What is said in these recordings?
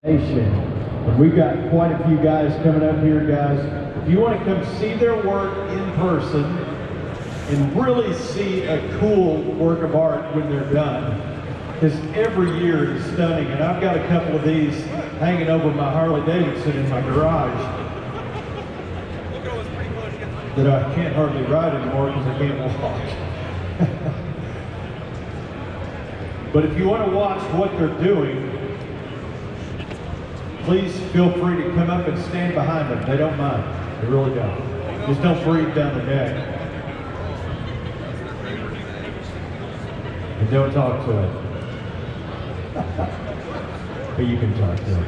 And we've got quite a few guys coming up here, guys. If you want to come see their work in person and really see a cool work of art when they're done, because every year is stunning, and I've got a couple of these hanging over my Harley Davidson in my garage that I can't hardly ride anymore because I can't walk. But if you want to watch what they're doing, please feel free to come up and stand behind them. They don't mind. They really don't. Just don't breathe down the neck. And don't talk to it. But you can talk to it.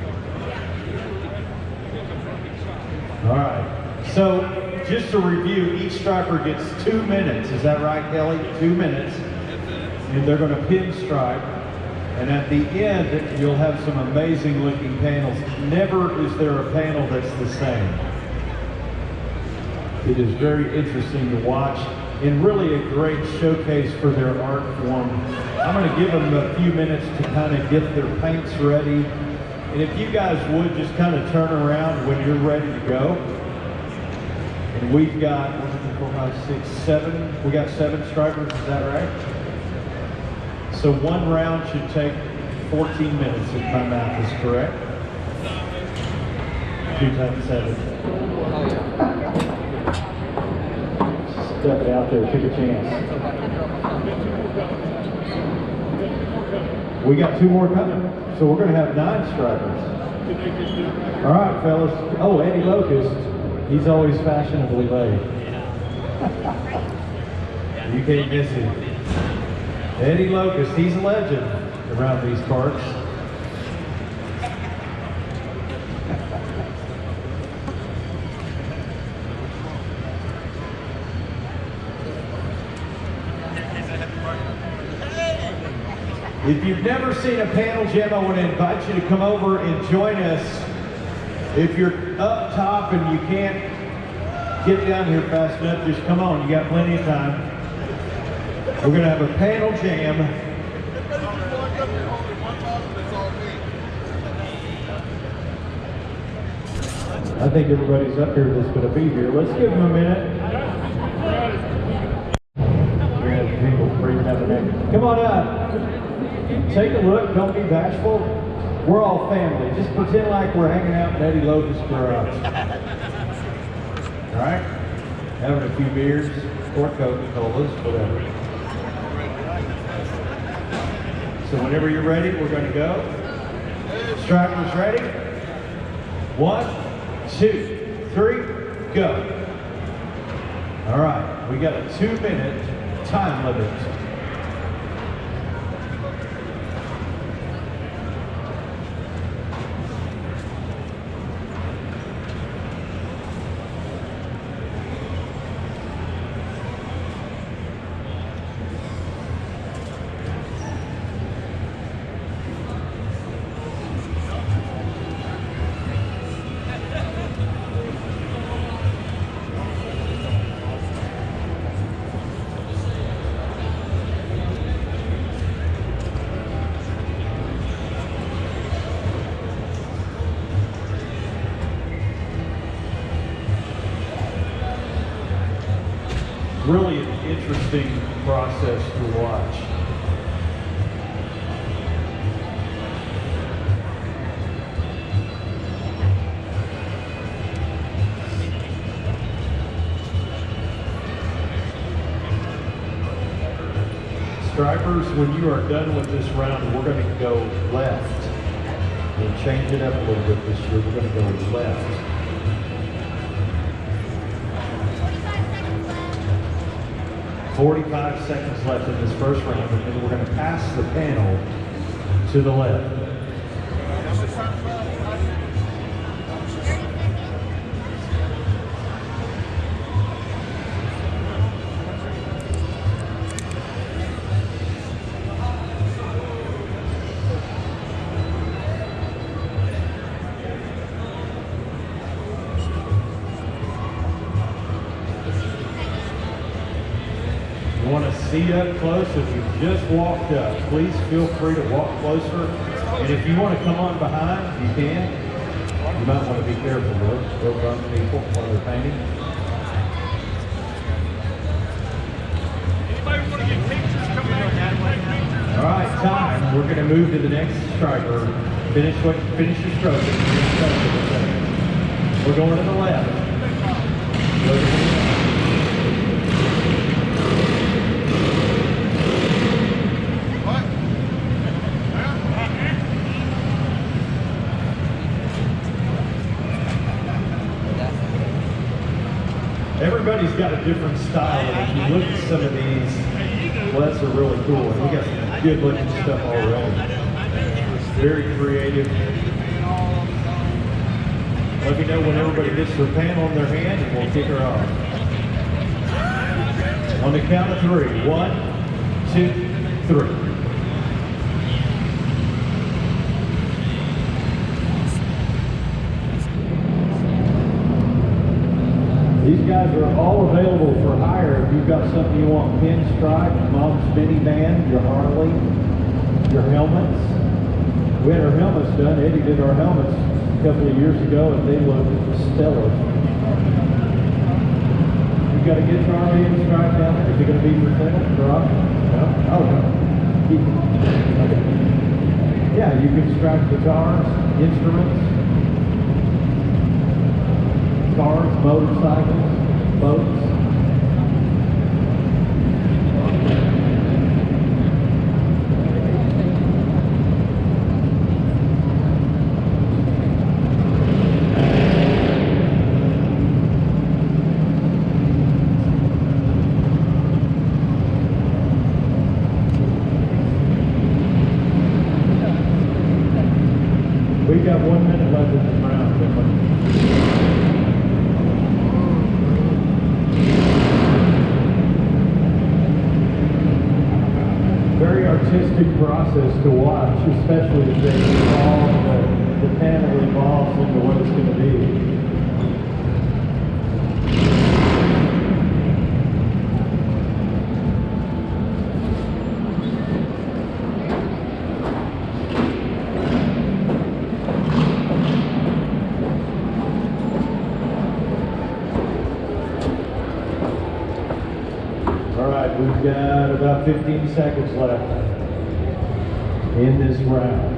All right. So just to review, each striper gets 2 minutes. Is that right, Kelly? 2 minutes. And they're going to pinstripe. And at the end, you'll have some amazing looking panels. Never is there a panel that's the same. It is very interesting to watch and really a great showcase for their art form. I'm going to give them a few minutes to kind of get their paints ready. And if you guys would just kind of turn around when you're ready to go. And we've got 1, 2, 4, 5, 6, 7. We got 7 stripers, is that right? So one round should take 14 minutes if my math is correct. 2 times 7. Step it out there, take a chance. We got 2 more coming, so we're going to have 9 stripers. All right, fellas. Oh, Eddie Locust, he's always fashionably late. You can't miss him. Eddie Locust, he's a legend around these parts. If you've never seen a panel jam, I want to invite you to come over and join us. If you're up top and you can't get down here fast enough, just come on, you got plenty of time. We're going to have a panel jam. I think everybody's up here that's going to be here. Let's give them a minute. We have people breathing up and down. Come on up. Take a look. Don't be bashful. We're all family. Just pretend like we're hanging out in Eddie Locust's garage. All right? Having a few beers, or Coca-Colas, whatever. So whenever you're ready, we're going to go. Stripers ready? 1, 2, 3, go. All right, we got a 2-minute time limit. Really an interesting process to watch. Stripers, when you are done with this round, we're going to go left. We'll change it up a little bit this year. We're going to go left. 45 seconds left in this first round, and then we're going to pass the panel to the left. Want to see up close. If you just walked up, please feel free to walk closer. And if you want to come on behind, you can. You might want to be careful though. They'll bump people while they're painting. Anybody want to get pictures? Come back and take pictures. All right, time. We're going to move to the next striper. Finish your stroke. We're going to the left. Go to the left. Everybody's got a different style, and if you look at some of these, well, that's really cool. And we got some good looking stuff already. Very creative. Let me know when everybody gets their panel in their hand, and we'll kick her off. On the count of 3. 1, 2, 3. These guys are all available for hire. If you've got something you want, pinstripe, mom's minivan, your Harley, your helmets. We had our helmets done. Eddie did our helmets a couple of years ago, and they look stellar. You got a guitar pinstripe down there? Is it going to be for sale? No? Oh, no. Okay. Yeah, you can stripe guitars, instruments, cars, motorcycles, boats. We've got 1 minute left in this round. Very artistic process to watch, especially as they evolve, the panel evolves into what it's going to be. All right, we've got about 15 seconds left in this round.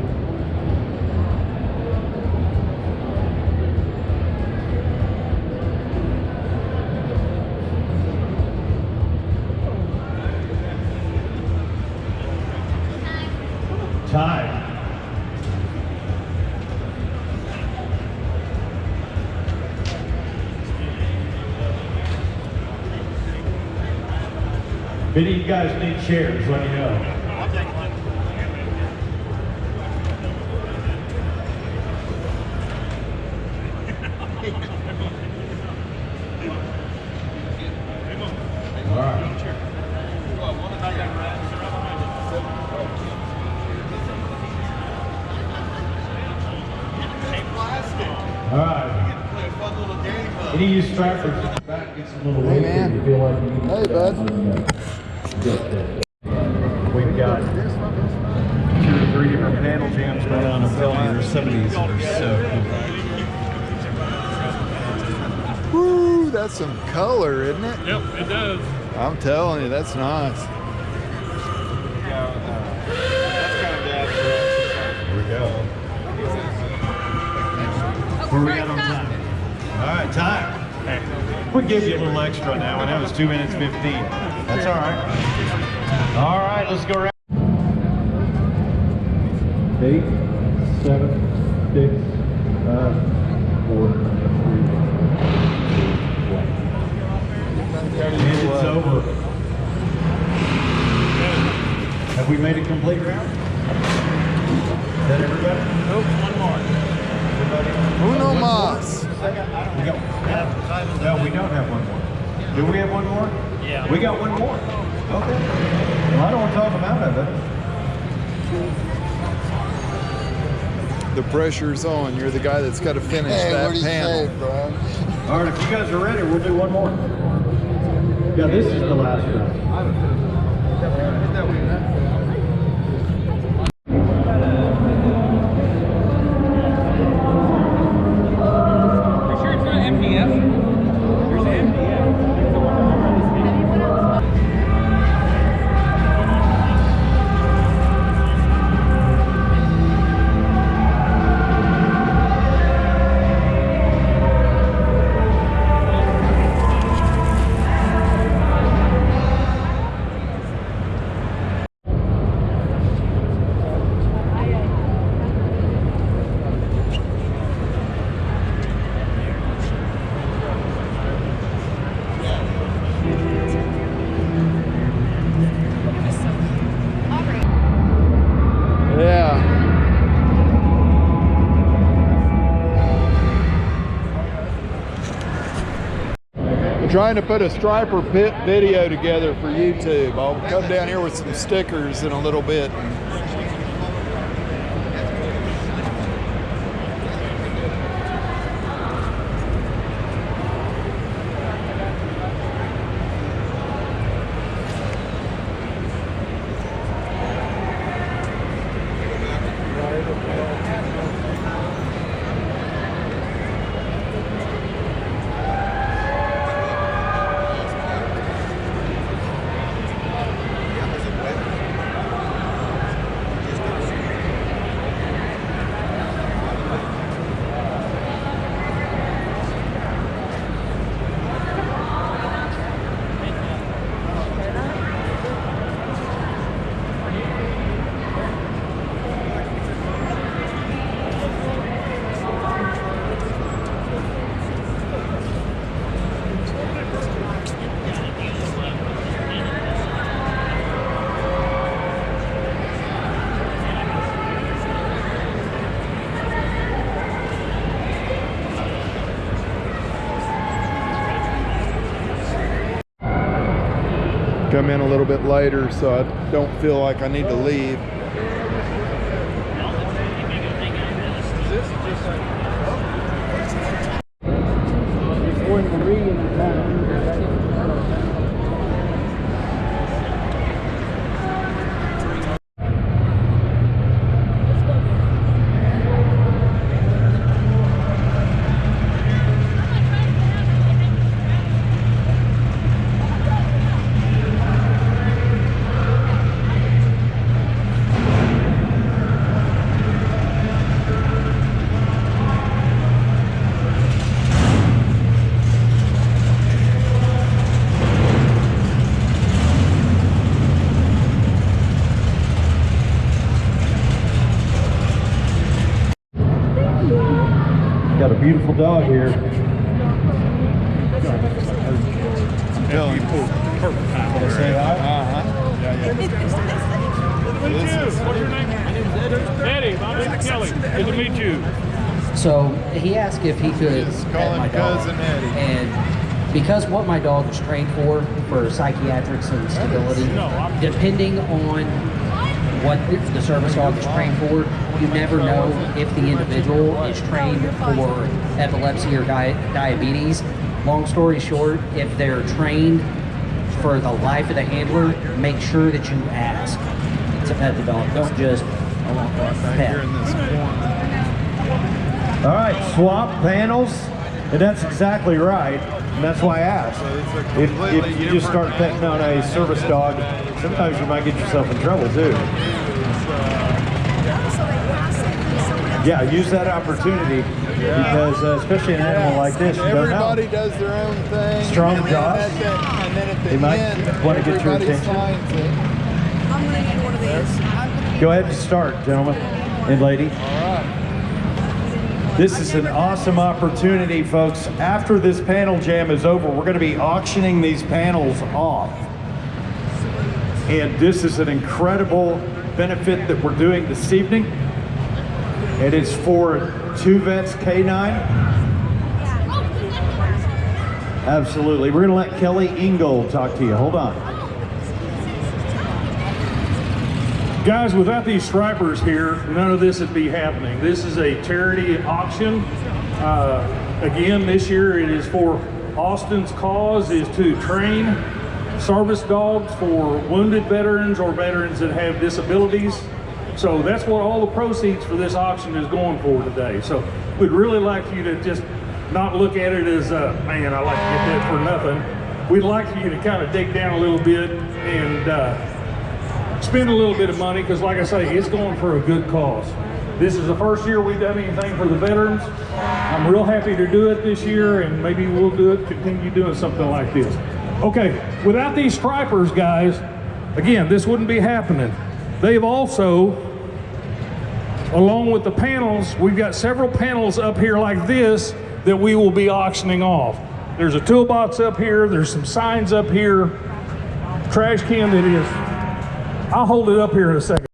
Time. If any of you guys need chairs, let me know. I'll take one. All right. All right. Any of you strappers back, get some little weight man. if you feel like you need Hey, bud. We've got 2 or 3 different panel jams going on. I'm telling you, there's some of these that are so cool. Woo, that's some color, isn't it? Yep, it does. I'm telling you, that's nice. Here we go. Where we at on time? All right, time. Hey, we'll give you a little extra now. I know it's 2 minutes 15. That's all right. All right, let's go around. 8, 7, 6, 5, 4, 3, 2, 1. And it's over. Have we made a complete round? Is that everybody? Nope, one more. Everybody? Uno más. We got, no, we don't have one more. Do we have one more? Yeah. We got one more. Okay. Well, I don't want to talk them out of it. The pressure's on. You're the guy that's got to finish that panel. Say, bro? All right, if you guys are ready, we'll do one more. Yeah, this is the last round. I'm trying to put a striper pit video together for YouTube. I'll come down here with some stickers in a little bit. Come in a little bit later so I don't feel like I need to leave. Got a beautiful dog here. Dylan. Perfect time. Say hi. Yeah. What's your name? My name's Eddie. My name's Kelly. Good to meet you. So he asked if he could Just pet call my him dog. Cousin Eddie. And because what my dog is trained for psychiatrics and stability, depending on what the service dog is trained for, you never know if the individual is trained for epilepsy or diabetes. Long story short, if they're trained for the life of the handler, make sure that you ask to pet the dog. Don't just Back pet. here in this corner. All right, swap panels, and that's exactly right. And that's why I asked. If you just start petting on a service dog, sometimes you might get yourself in trouble too. Yeah, use that opportunity because especially an animal like this, you don't know. Everybody does their own thing. Strong and then jaws. and then at the They might end, want to get your everybody attention. signs it. I'm gonna need one of these. Go ahead and start, gentlemen and lady. All right. This is an awesome opportunity, folks. After this panel jam is over, we're going to be auctioning these panels off. And this is an incredible benefit that we're doing this evening. It is for Two Vets K9. Absolutely. We're going to let Kelly Ingold talk to you. Hold on. Guys, without these stripers here, none of this would be happening. This is a charity auction. Again, this year it is for Austin's cause is to train service dogs for wounded veterans or veterans that have disabilities. So that's what all the proceeds for this auction is going for today. So we'd really like you to just not look at it as, man, I like to get that for nothing. We'd like you to kind of dig down a little bit and spend a little bit of money, because like I say, it's going for a good cause. This is the first year we've done anything for the veterans. I'm real happy to do it this year, and maybe we'll continue doing something like this. Okay, without these stripers, guys, again, this wouldn't be happening. They've also, along with the panels, we've got several panels up here like this that we will be auctioning off. There's a toolbox up here, there's some signs up here, trash can that is, I'll hold it up here in a second.